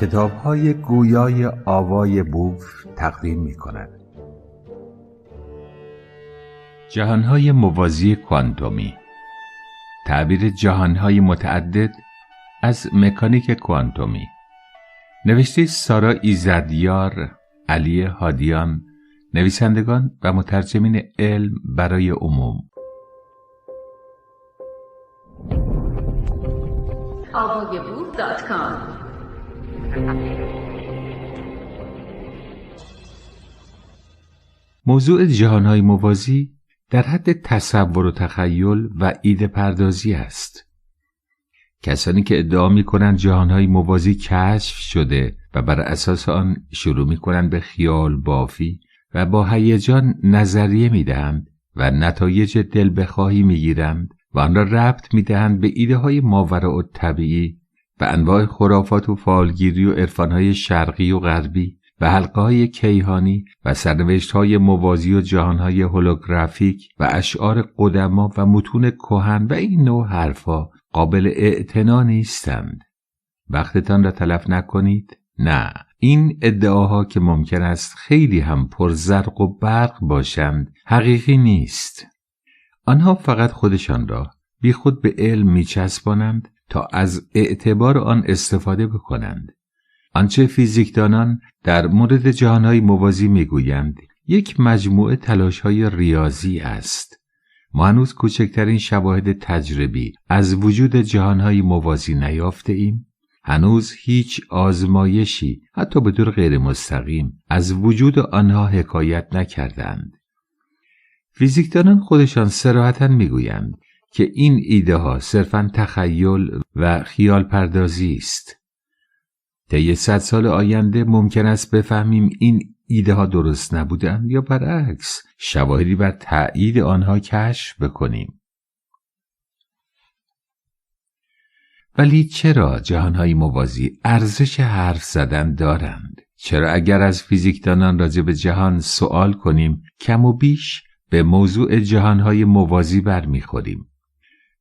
کتاب‌های گویای آوای بوف تقدیم می‌کند. جهان‌های موازی کوانتومی، تعبیر جهان‌های متعدد از مکانیک کوانتومی، نوشته سارا ایزدیار، علی هادیان، نویسندگان و مترجمین علم برای عموم. avayaboof.com. موضوع جهان‌های موازی در حد تصور و تخیل و ایده پردازی است. کسانی که ادعا می‌کنند جهان‌های موازی کشف شده و بر اساس آن شروع می‌کنند به خیال بافی و با هیجان نظریه می‌دهند و نتایج دل بخواهی می‌گیرند و آن را ربط می‌دهند به ایده‌های ماوراءالطبیعی و انواع خرافات و فالگیری و عرفان‌های شرقی و غربی و حلقه‌های کیهانی و سرنوشت‌های موازی و جهان‌های هولوگرافیک و اشعار قدما و متون کهن و این نوع حرفا قابل اعتنا نیستند. وقتتان را تلف نکنید. نه، این ادعاها که ممکن است خیلی هم پرزرق و برق باشند حقیقی نیست. آنها فقط خودشان را بی خود به علم می‌چسبانند تا از اعتبار آن استفاده بکنند. آنچه فیزیکدانان در مورد جهان‌های موازی میگویند یک مجموعه تلاش‌های ریاضی است. ما هنوز کوچکترین شواهد تجربی از وجود جهان‌های موازی نیافته ایم. هنوز هیچ آزمایشی حتی به طور غیر مستقیم از وجود آنها حکایت نکردند. فیزیکدانان خودشان صراحتاً میگویند که این ایده ها صرفاً تخیل و خیال پردازی است. طی 100 سال آینده ممکن است بفهمیم این ایده ها درست نبودند یا برعکس شواهدی بر تأیید آنها کشف بکنیم. ولی چرا جهانهای موازی ارزش حرف زدن دارند؟ چرا اگر از فیزیکدانان راجع به جهان سوال کنیم کم و بیش به موضوع جهانهای موازی برمیخوریم؟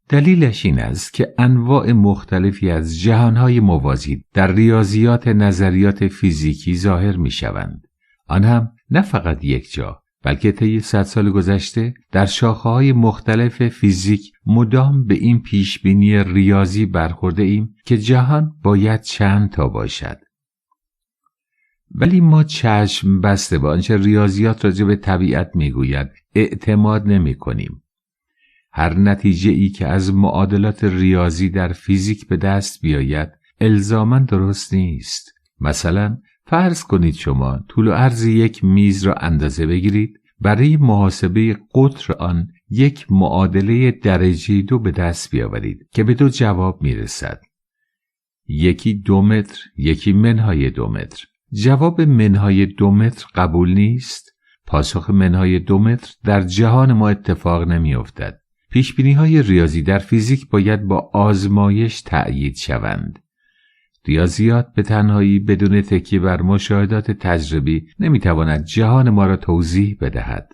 دلیلش این است که انواع مختلفی از جهانهای موازی در ریاضیات نظریات فیزیکی ظاهر می شوند. آن هم نه فقط یک جا، بلکه طی 100 سال گذشته در شاخه‌های مختلف فیزیک مدام به این پیشبینی ریاضی برخورده ایم که جهان باید چند تا باشد. ولی ما چشم بسته به آنچه ریاضیات راجع به طبیعت میگوید اعتماد نمی کنیم. هر نتیجه ای که از معادلات ریاضی در فیزیک به دست بیاید الزاماً درست نیست. مثلا فرض کنید شما طول و عرض یک میز را اندازه بگیرید، برای محاسبه قطر آن یک معادله درجه 2 به دست بیاورید که به 2 جواب میرسد. یکی 2 متر، یکی منهای 2 متر. جواب منهای 2 متر قبول نیست. پاسخ منهای 2 متر در جهان ما اتفاق نمیافتد. پیشبینی‌های ریاضی در فیزیک باید با آزمایش تأیید شوند. ریاضیات به تنهایی بدون تکیه بر مشاهدات تجربی نمیتواند جهان ما را توضیح بدهد.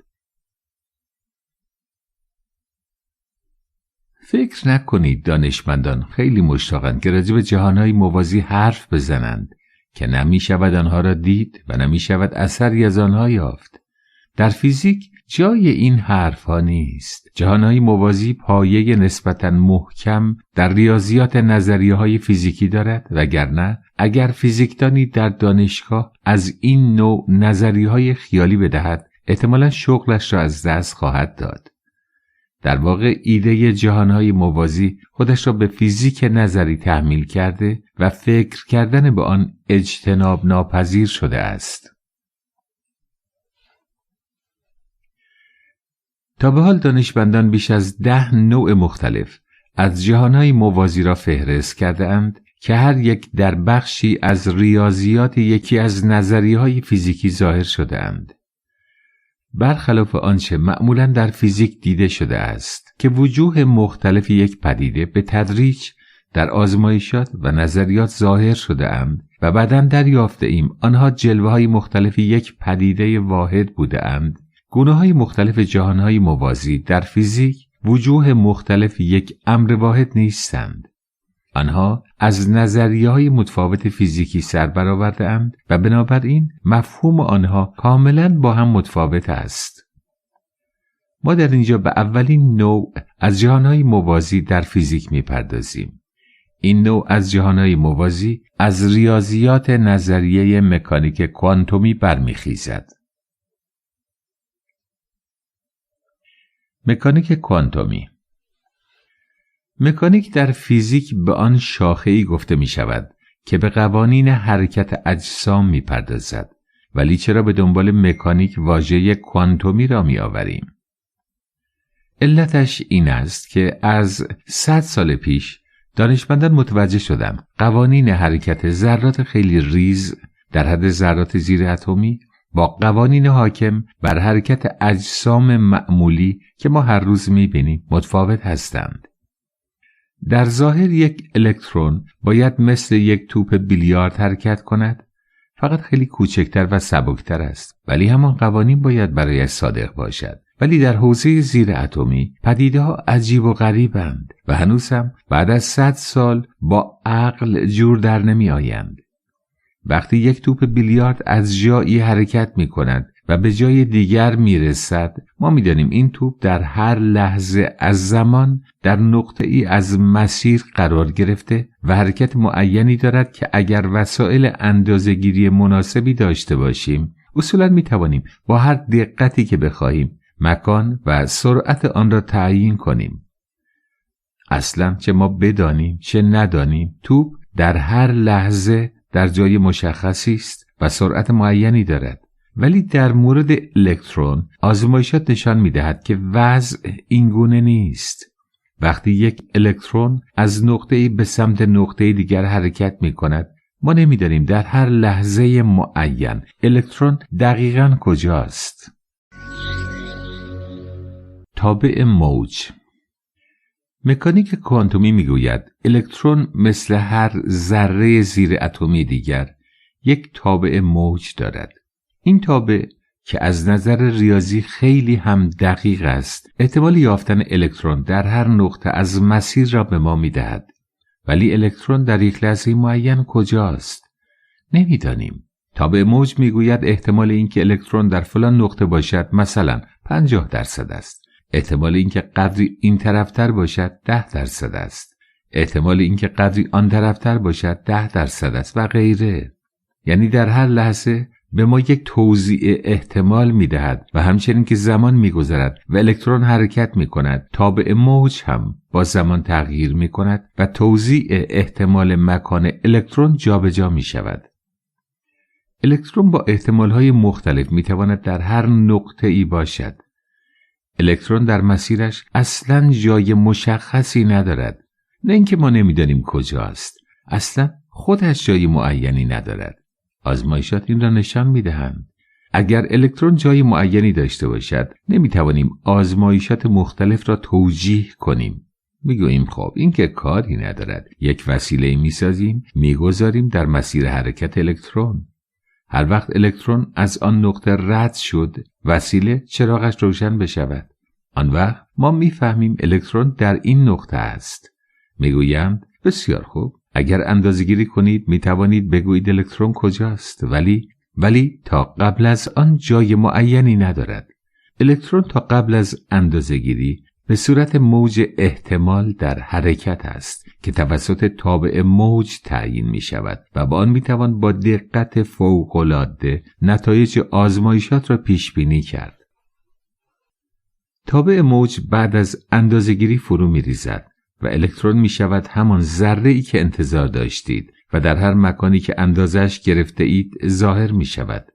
فکر نکنید دانشمندان خیلی مشتاقند که راجع به جهانهای موازی حرف بزنند که نمیشود آنها را دید و نمیشود اثری از آنها یافت. در فیزیک جای این حرفها نیست. جهانهای موازی پایه نسبتاً محکم در ریاضیات نظریه‌های فیزیکی دارد، وگرنه اگر فیزیکدانی در دانشگاه از این نوع نظریه‌های خیالی بدهد احتمالاً شغلش را از دست خواهد داد. در واقع ایده جهانهای موازی خودش را به فیزیک نظری تحمیل کرده و فکر کردن به آن اجتناب ناپذیر شده است. تا به حال دانشمندان بیش از 10 نوع مختلف از جهانهای موازی را فهرست کرده اند که هر یک در بخشی از ریاضیات یکی از نظریه‌های فیزیکی ظاهر شده اند. برخلاف آنچه معمولاً در فیزیک دیده شده است که وجوه مختلف یک پدیده به تدریج در آزمایشات و نظریات ظاهر شده اند و بعداً دریافته ایم آنها جلوه‌های مختلف یک پدیده واحد بوده اند. گونه‌های مختلف جهان‌های موازی در فیزیک وجوه مختلف یک امر واحد نیستند. آنها از نظریه‌های متفاوت فیزیکی سر برآورده‌اند و بنابراین مفهوم آنها کاملاً با هم متفاوت است. ما در اینجا به اولین نوع از جهان‌های موازی در فیزیک می‌پردازیم. این نوع از جهان‌های موازی از ریاضیات نظریه مکانیک کوانتومی برمیخیزد. مکانیک کوانتومی. مکانیک در فیزیک به آن شاخه‌ای گفته می شود که به قوانین حرکت اجسام می پردازد. ولی چرا به دنبال مکانیک واژه کوانتومی را می آوریم؟ علتش این است که از 100 سال پیش دانشمندان متوجه شدند قوانین حرکت ذرات خیلی ریز در حد ذرات زیر اتمی با قوانین حاکم بر حرکت اجسام معمولی که ما هر روز می‌بینیم متفاوت هستند. در ظاهر یک الکترون باید مثل یک توپ بیلیارد حرکت کند، فقط خیلی کوچکتر و سبکتر است، ولی همان قوانین باید برایش صادق باشد. ولی در حوزه زیر اتمی پدیده‌ها عجیب و غریبند و هنوز هم بعد از 100 سال با عقل جور در نمی آیند. وقتی یک توپ بیلیارد از جایی حرکت می کند و به جای دیگر می رسد، ما می دانیم این توپ در هر لحظه از زمان در نقطه ای از مسیر قرار گرفته و حرکت معینی دارد که اگر وسایل اندازه‌گیری مناسبی داشته باشیم، اصولاً می توانیم با هر دقتی که بخواهیم مکان و سرعت آن را تعیین کنیم. اصلاً چه ما بدانیم چه ندانیم، توپ در هر لحظه در جای مشخصی است و سرعت معینی دارد. ولی در مورد الکترون آزمایشات نشان می‌دهد که وضع اینگونه نیست. وقتی یک الکترون از نقطه‌ای به سمت نقطه دیگر حرکت می‌کند، ما نمی‌دانیم در هر لحظه معین الکترون دقیقاً کجاست. تابع موج. مکانیک کوانتومی میگوید الکترون مثل هر ذره زیر اتمی دیگر یک تابع موج دارد. این تابع که از نظر ریاضی خیلی هم دقیق است، احتمال یافتن الکترون در هر نقطه از مسیر را به ما میدهد. ولی الکترون در یک لحظه معین کجاست؟ نمیدانیم. تابع موج میگوید احتمال اینکه الکترون در فلان نقطه باشد مثلا 50% است. احتمال اینکه قدری این طرفتر باشد 10% است. احتمال اینکه قدری آن طرفتر باشد 10% است و غیره. یعنی در هر لحظه به ما یک توزیع احتمال میدهد و همچنین که زمان میگذرد و الکترون حرکت میکند، تابع موج هم با زمان تغییر میکند و توزیع احتمال مکان الکترون جابجا میشود. الکترون با احتمالهای مختلف میتواند در هر نقطه ای باشد. الکترون در مسیرش اصلاً جای مشخصی ندارد. نه اینکه ما نمیدانیم کجاست، اصلاً خودش جای معینی ندارد. آزمایشات این را نشان میدهند. اگر الکترون جای معینی داشته باشد، نمیتوانیم آزمایشات مختلف را توجیه کنیم. میگوییم خب این که کاری ندارد، یک وسیله میسازیم، میگذاریم در مسیر حرکت الکترون. هر وقت الکترون از آن نقطه رد شد، وسیله چراغش روشن بشود. آن وقت ما میفهمیم الکترون در این نقطه است. میگویند بسیار خوب، اگر اندازه‌گیری کنید میتوانید بگویید الکترون کجاست، ولی تا قبل از آن جای معینی ندارد. الکترون تا قبل از اندازه‌گیری به صورت موج احتمال در حرکت است که توسط تابع موج تعیین می شود و با آن می توان با دقت فوق‌العاده نتایج آزمایشات را پیش بینی کرد. تابع موج بعد از اندازه‌گیری فرو می ریزد و الکترون می شود همان ذره‌ای که انتظار داشتید و در هر مکانی که اندازش گرفته اید ظاهر می شود.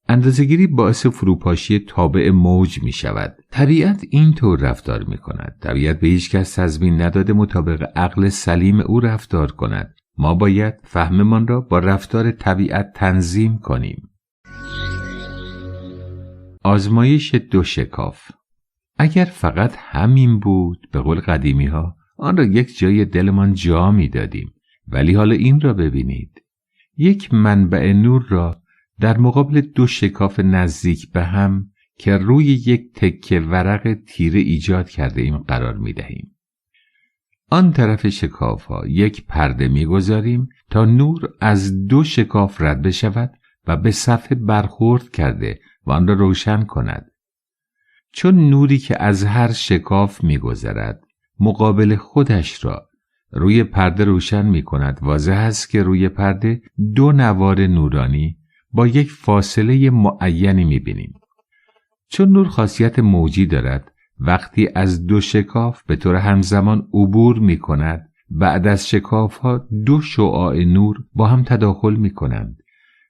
اندازه‌گیری باعث فروپاشی تابع موج می شود. طبیعت اینطور رفتار می کند. طبیعت به هیچ کس تضمین نداده مطابق عقل سلیم او رفتار کند. ما باید فهممان را با رفتار طبیعت تنظیم کنیم. آزمایش دو شکاف. اگر فقط همین بود، به قول قدیمی ها، آن را یک جای دلمان جا می دادیم. ولی حالا این را ببینید. یک منبع نور را در مقابل دو شکاف نزدیک به هم که روی یک تکه ورق تیره ایجاد کرده ایم قرار می دهیم. آن طرف شکاف ها یک پرده می‌گذاریم تا نور از دو شکاف رد بشود و به صفحه برخورد کرده و آن را روشن کند. چون نوری که از هر شکاف می‌گذرد مقابل خودش را روی پرده روشن می‌کند، واضح است که روی پرده دو نوار نورانی با یک فاصله معینی می‌بینیم. چون نور خاصیت موجی دارد، وقتی از دو شکاف به طور همزمان عبور می‌کند، بعد از شکاف‌ها دو شعاع نور با هم تداخل می‌کنند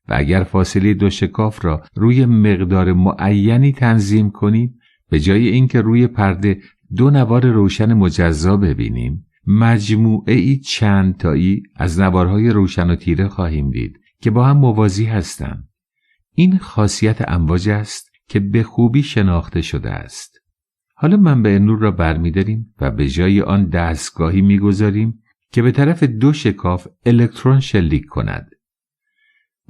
و اگر فاصله دو شکاف را روی مقدار معینی تنظیم کنیم، به جای اینکه روی پرده دو نوار روشن مجزا ببینیم، مجموعه‌ای چند تایی از نوارهای روشن و تیره خواهیم دید که با هم موازی هستند. این خاصیت امواج است که به خوبی شناخته شده است. حالا منبع نور را برمی‌داریم و به جای آن دستگاهی می‌گذاریم که به طرف دو شکاف الکترون شلیک کند.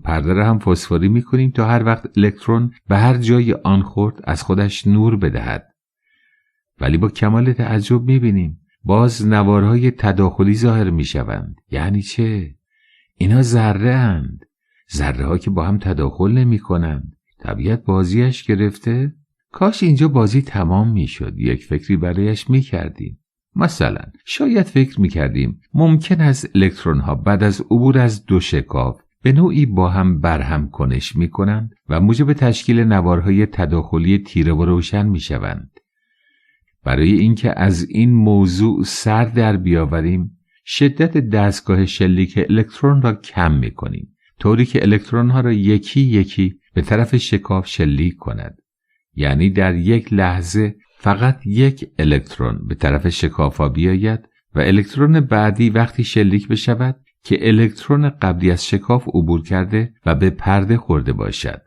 پرده را هم فسفوری می‌کنیم تا هر وقت الکترون به هر جای آن خورد از خودش نور بدهد. ولی با کمال تعجب می‌بینیم باز نوارهای تداخلی ظاهر می‌شوند. یعنی چه؟ اینا ذره اند. ذره ها که با هم تداخل نمی‌کنند. طبیعت بازیش گرفته؟ کاش اینجا بازی تمام میشد. یک فکری برایش میکردیم. مثلا شاید فکر میکردیم ممکن است الکترون ها بعد از عبور از دو شکاف به نوعی با هم برهم کنش میکنند و موجب تشکیل نوارهای تداخلی تیره و روشن میشوند. برای اینکه از این موضوع سر در بیاوریم، شدت دستگاه شلیک الکترون را کم میکنیم، طوری که الکترون ها را یکی یکی به طرف شکاف شلیک کند. یعنی در یک لحظه فقط یک الکترون به طرف شکاف بیاید و الکترون بعدی وقتی شلیک بشود که الکترون قبلی از شکاف عبور کرده و به پرده خورده باشد.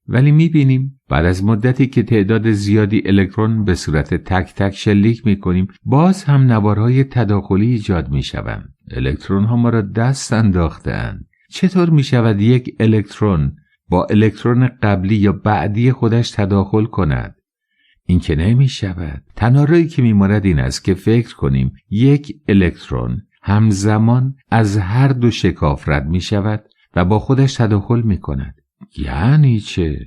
ولی می‌بینیم بعد از مدتی که تعداد زیادی الکترون به صورت تک تک شلیک می‌کنیم، باز هم نوارهای تداخلی ایجاد می‌شوند. الکترون ها ما را دست انداخته‌اند. چطور می‌شود یک الکترون با الکترون قبلی یا بعدی خودش تداخل کند؟ این که نمی شود. تنها راهی که میماند این است که فکر کنیم یک الکترون همزمان از هر دو شکاف رد می شود و با خودش تداخل می کند. یعنی چه؟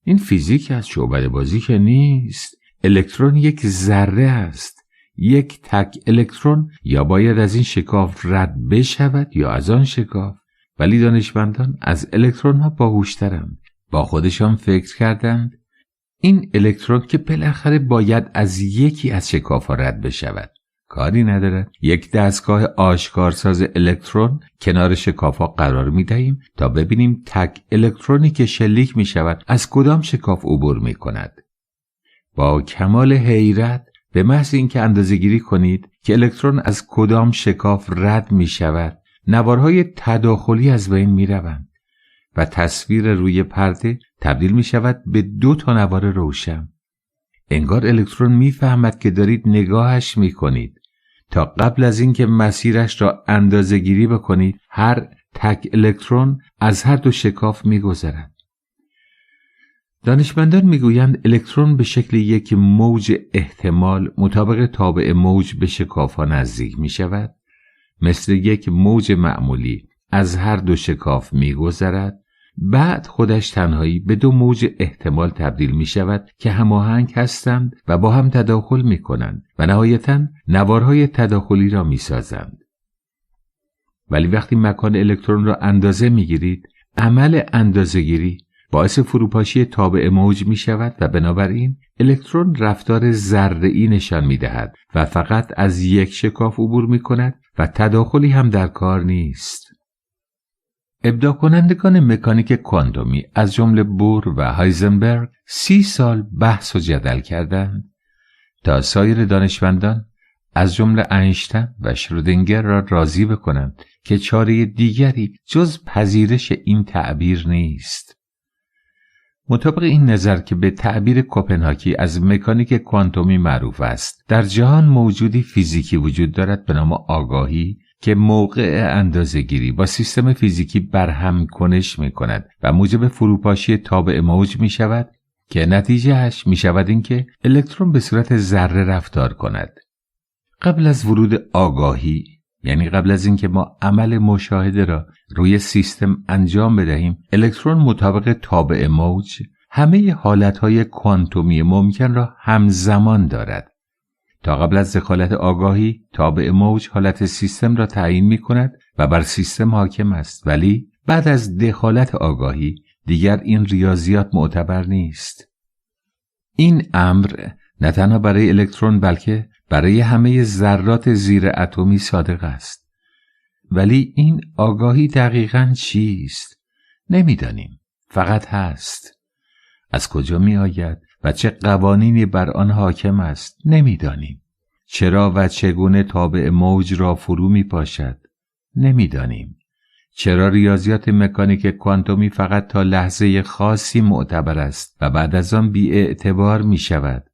این فیزیک از شعبده بازی که نیست. الکترون یک ذره است. یک تک الکترون یا باید از این شکاف رد بشود یا از آن شکاف. ولی دانشمندان از الکترون ها باهوشترند. با خودشان فکر کردند این الکترون که بالاخره باید از یکی از شکاف ها رد بشود، کاری ندارد. یک دستگاه آشکارساز الکترون کنار شکاف ها قرار می دهیم تا ببینیم تک الکترونی که شلیک می شود از کدام شکاف عبور می کند. با کمال حیرت به محض اینکه اندازه‌گیری کنید که الکترون از کدام شکاف رد می شود، نوارهای تداخلی از بین می روند و تصویر روی پرده تبدیل می شود به 2 نوار روشن. انگار الکترون می فهمد که دارید نگاهش می کنید تا قبل از اینکه مسیرش را اندازه گیری بکنید هر تک الکترون از هر 2 شکاف می گذرد. دانشمندان می گویند الکترون به شکل یک موج احتمال مطابق تابع موج به شکاف ها نزدیک می شود، مثل یک موج معمولی از هر 2 شکاف می گذرد، بعد خودش تنهایی به 2 موج احتمال تبدیل می شود که هماهنگ هستند و با هم تداخل می کنند و نهایتاً نوارهای تداخلی را می سازند. ولی وقتی مکان الکترون را اندازه می گیرید، عمل اندازه‌گیری باعث فروپاشی تابع موج می شود و بنابراین الکترون رفتار ذره‌ای نشان می دهد و فقط از یک شکاف عبور می کند و تداخلی هم در کار نیست. ابداع کنندگان مکانیک کوانتومی از جمله بور و هایزنبرگ 30 سال بحث و جدل کردند تا سایر دانشمندان از جمله اینشتین و شرودینگر را راضی بکنند که چاره دیگری جز پذیرش این تعبیر نیست. مطابق این نظر که به تعبیر کوپنهاگی از مکانیک کوانتومی معروف است، در جهان موجودی فیزیکی وجود دارد به نام آگاهی که موقع اندازه‌گیری با سیستم فیزیکی برهم کنش می کند و موجب فروپاشی تابع موج می شود که نتیجهش می شود این که الکترون به صورت ذره رفتار کند. قبل از ورود آگاهی، یعنی قبل از اینکه ما عمل مشاهده را روی سیستم انجام بدهیم، الکترون مطابق تابع موج همه حالتهای کوانتومی ممکن را همزمان دارد. تا قبل از دخالت آگاهی، تابع موج حالت سیستم را تعیین می کند و بر سیستم حاکم است، ولی بعد از دخالت آگاهی دیگر این ریاضیات معتبر نیست. این امر نه تنها برای الکترون بلکه برای همه ذرات زیر اتمی صادق است. ولی این آگاهی دقیقاً چیست؟ نمیدانیم، فقط هست. از کجا می آید و چه قوانینی بر آن حاکم است؟ نمیدانیم. چرا و چگونه تابع موج را فرو می پاشد؟ نمیدانیم. چرا ریاضیات مکانیک کوانتومی فقط تا لحظه خاصی معتبر است و بعد از آن بی‌اعتبار می شود؟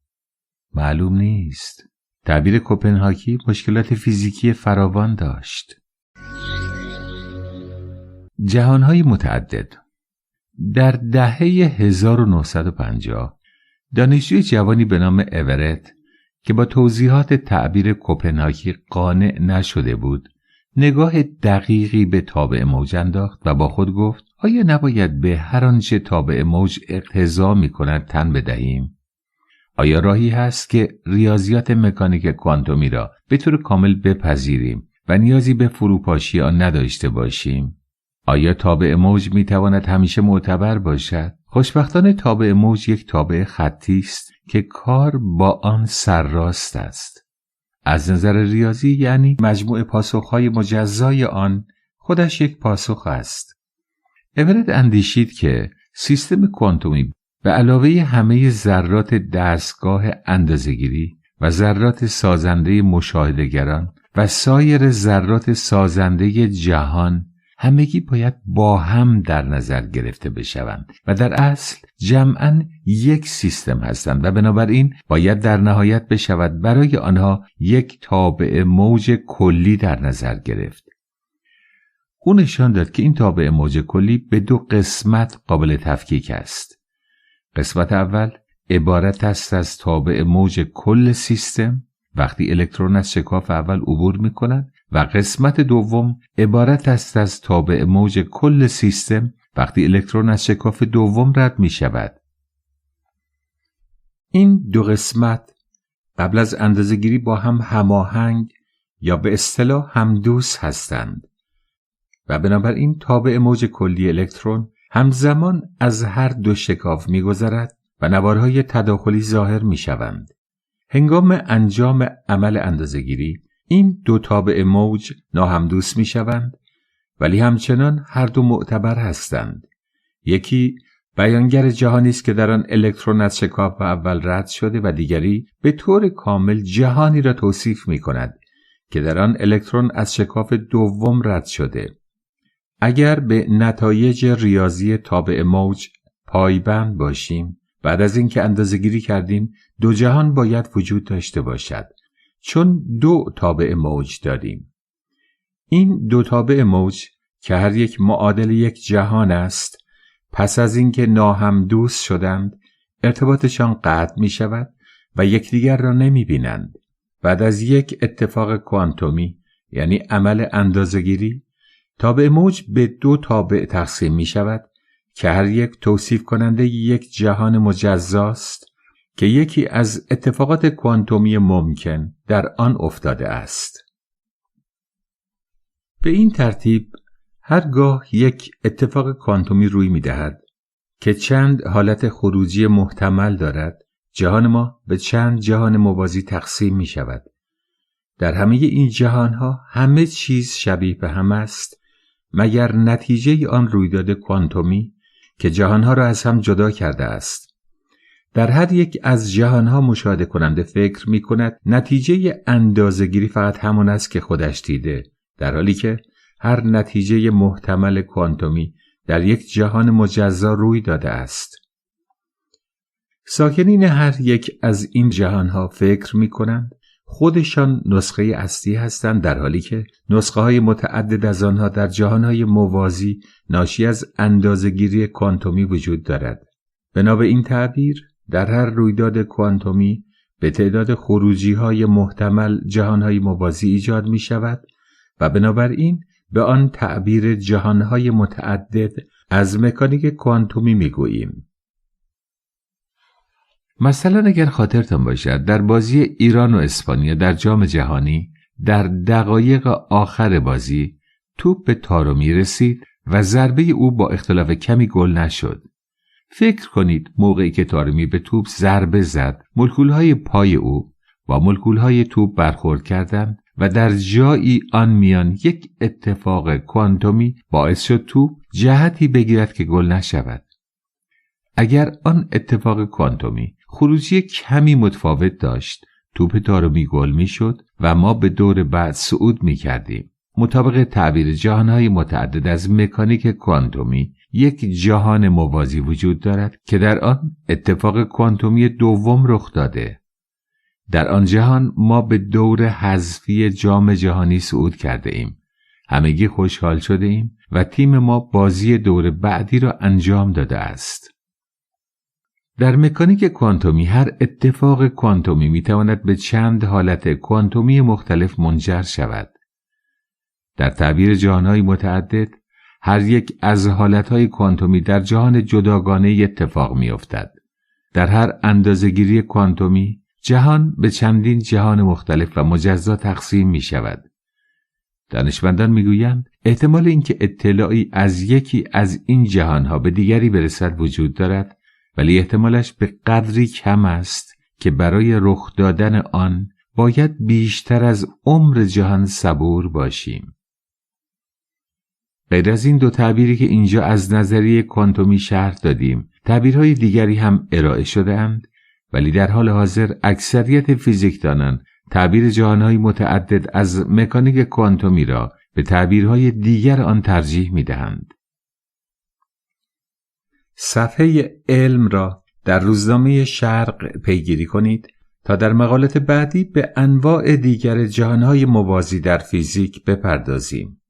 معلوم نیست. تعبیر کوپنهاگی مشکلات فیزیکی فراوان داشت. جهانهای متعدد. در دهه 1950 دانشجوی جوانی به نام اورت که با توضیحات تعبیر کوپنهاگی قانع نشده بود، نگاه دقیقی به تابع موج انداخت و با خود گفت آیا نباید به هر آنچه تابع موج اقتضا می‌کند تن بدهیم؟ آیا راهی هست که ریاضیات مکانیک کوانتومی را به طور کامل بپذیریم و نیازی به فروپاشی آن نداشته باشیم؟ آیا تابع موج می‌تواند همیشه معتبر باشد؟ خوشبختانه تابع موج یک تابع خطی است که کار با آن سرراست است. از نظر ریاضی یعنی مجموع پاسخهای مجزای آن خودش یک پاسخ است. اورت اندیشید که سیستم کوانتومی به علاوه همه ذرات دستگاه اندازه‌گیری و ذرات سازنده مشاهده‌گران و سایر ذرات سازنده جهان همگی باید با هم در نظر گرفته بشوند و در اصل جمعاً یک سیستم هستند و بنابراین باید در نهایت بشود برای آنها یک تابع موج کلی در نظر گرفت. او نشان داد که این تابع موج کلی به دو قسمت قابل تفکیک است. قسمت اول عبارت است از تابع موج کل سیستم وقتی الکترون از شکاف اول عبور می کند و قسمت دوم عبارت است از تابع موج کل سیستم وقتی الکترون از شکاف دوم رد می شود. این دو قسمت قبل از اندازه‌گیری با هم هماهنگ یا به اصطلاح همدوس هستند و بنابراین تابع موج کلی الکترون همزمان از هر دو شکاف می گذرد و نوارهای تداخلی ظاهر می شوند. هنگام انجام عمل اندازه‌گیری این دو تابع موج ناهمدوس می شوند ولی همچنان هر دو معتبر هستند. یکی بیانگر جهانی است که در آن الکترون از شکاف اول رد شده و دیگری به طور کامل جهانی را توصیف می کند که در آن الکترون از شکاف دوم رد شده. اگر به نتایج ریاضی تابع موج پایبند باشیم، بعد از اینکه اندازه‌گیری کردیم دو جهان باید وجود داشته باشد، چون دو تابع موج داریم. این دو تابع موج که هر یک معادل یک جهان است، پس از اینکه ناهمدوس شدند ارتباطشان قطع می شود و یکدیگر را نمی بینند. بعد از یک اتفاق کوانتومی یعنی عمل اندازه‌گیری، تابع موج به دو تابع تقسیم می شود که هر یک توصیف کننده یک جهان مجزاست که یکی از اتفاقات کوانتومی ممکن در آن افتاده است. به این ترتیب هرگاه یک اتفاق کوانتومی روی می دهد که چند حالت خروجی محتمل دارد، جهان ما به چند جهان موازی تقسیم می شود. در همه این جهانها همه چیز شبیه به هم است مگر نتیجه آن رویداد کوانتومی که جهانها را از هم جدا کرده است. در هر یک از جهانها مشاهده کننده فکر می کند نتیجه اندازه‌گیری فقط همون است که خودش دیده، در حالی که هر نتیجه محتمل کوانتومی در یک جهان مجزا روی داده است. ساکنین هر یک از این جهانها فکر می کنند خودشان نسخه اصلی هستند، در حالی که نسخه های متعدد از آنها در جهانهای موازی ناشی از اندازه‌گیری کوانتومی وجود دارد. بنا به این تعبیر در هر رویداد کوانتومی به تعداد خروجی‌های محتمل جهان‌های موازی ایجاد می‌شود و بنابراین به آن تعبیر جهان‌های متعدد از مکانیک کوانتومی می‌گوییم. مثلا اگر خاطرتان باشد در بازی ایران و اسپانیا در جام جهانی در دقایق آخر بازی توپ به تارومی رسید و ضربه او با اختلاف کمی گل نشد. فکر کنید موقعی که تارومی به توپ ضربه زد، مولکول‌های پای او با مولکول‌های توپ برخورد کردند و در جایی آن میان یک اتفاق کوانتومی باعث شد توپ جهتی بگیرد که گل نشود. اگر آن اتفاق کوانتومی خروجی کمی متفاوت داشت، توپ تارومی گل میشد و ما به دور بعد صعود میکردیم. مطابق تعبیر جهانهای متعدد از مکانیک کوانتومی، یک جهان موازی وجود دارد که در آن اتفاق کوانتومی دوم رخ داده. در آن جهان ما به دور حذفی جام جهانی صعود کرده ایم. همگی خوشحال شده ایم و تیم ما بازی دور بعدی را انجام داده است. در مکانیک کوانتومی هر اتفاق کوانتومی میتواند به چند حالت کوانتومی مختلف منجر شود. در تعبیر جهانهای متعدد، هر یک از حالتهای کوانتومی در جهان جداگانه اتفاق میافتد. در هر اندازه‌گیری کوانتومی، جهان به چندین جهان مختلف و مجزا تقسیم می شود. دانشمندان می گویند احتمال اینکه اطلاعی از یکی از این جهانها به دیگری برسد وجود دارد، ولی احتمالش به قدری کم است که برای رخ دادن آن باید بیشتر از عمر جهان صبور باشیم. غیر از این دو تعبیری که اینجا از نظریه کوانتومی شرح دادیم، تعبیرهای دیگری هم ارائه شده‌اند، ولی در حال حاضر اکثریت فیزیکدانان تعبیر جهانهای متعدد از مکانیک کوانتومی را به تعبیرهای دیگر آن ترجیح می‌دهند. صفحه علم را در روزنامه شرق پیگیری کنید تا در مقالات بعدی به انواع دیگر جهانهای موازی در فیزیک بپردازیم.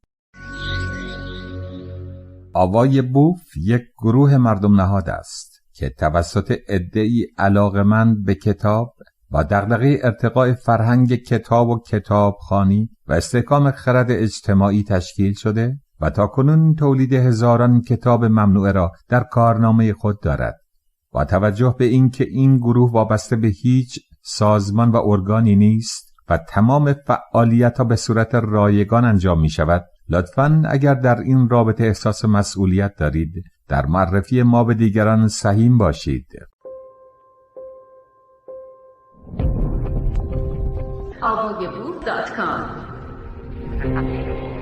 آوای بوف یک گروه مردم نهاد است که توسط عده‌ای علاقه‌مند به کتاب با دغدغه ارتقاء فرهنگ کتاب و کتابخوانی و استحکام خرد اجتماعی تشکیل شده و تاکنون تولید هزاران کتاب ممنوعه را در کارنامه خود دارد. با توجه به اینکه این گروه وابسته به هیچ سازمان و ارگانی نیست و تمام فعالیت‌ها به صورت رایگان انجام می شود، لطفاً اگر در این رابطه احساس مسئولیت دارید، در معرفی ما به دیگران سهیم باشید. avayabooth.com